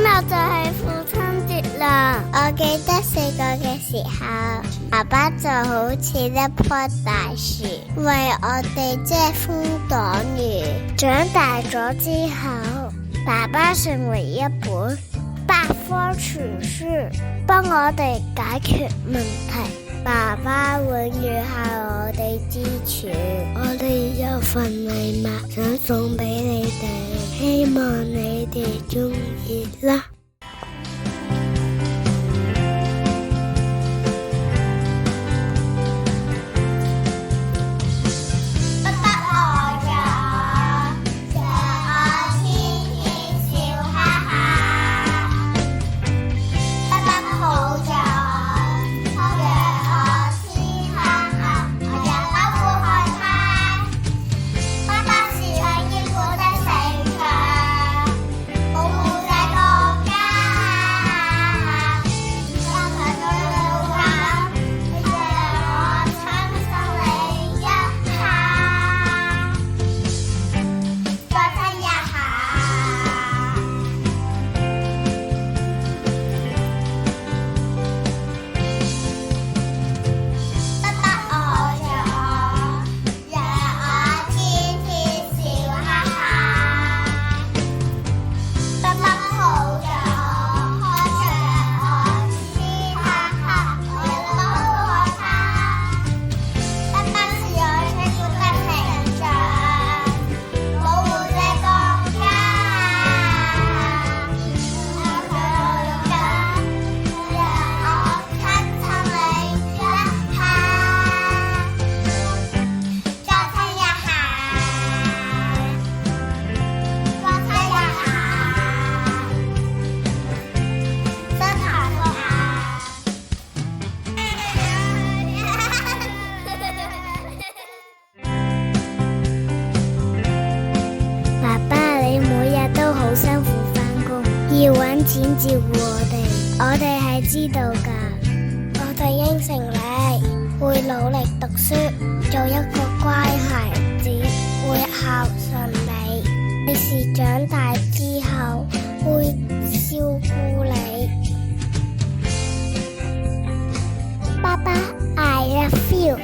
日就係父親節啦。我記得細個嘅時候，爸爸就好似一棵大樹，為我哋遮風擋雨。長大咗之後，爸爸成為一本百科全書，幫我哋解決問題。爸爸永遠係我哋支柱。我哋有份禮物想送俾你哋，希望你哋鍾意啦。要搵錢照顧我哋係知道㗎。我哋應承你會努力讀書，做一個乖孩子，會孝順你。你是長大之後會照顧你。爸爸 I love you。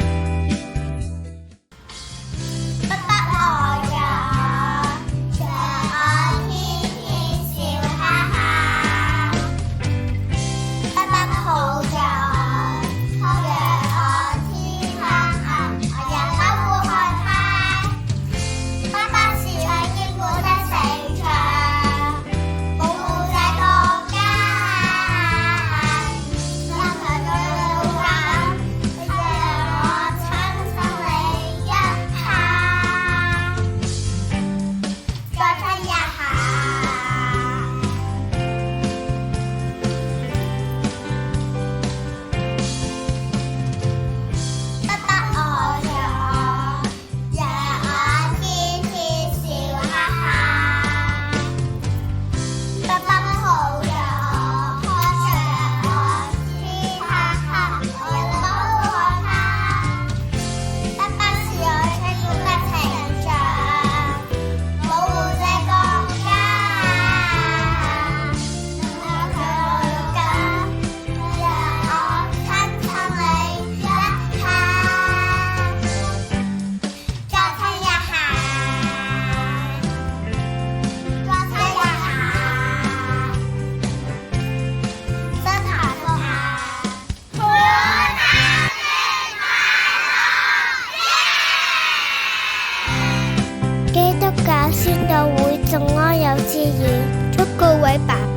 基督教宣道會眾安幼稚園祝各位爸爸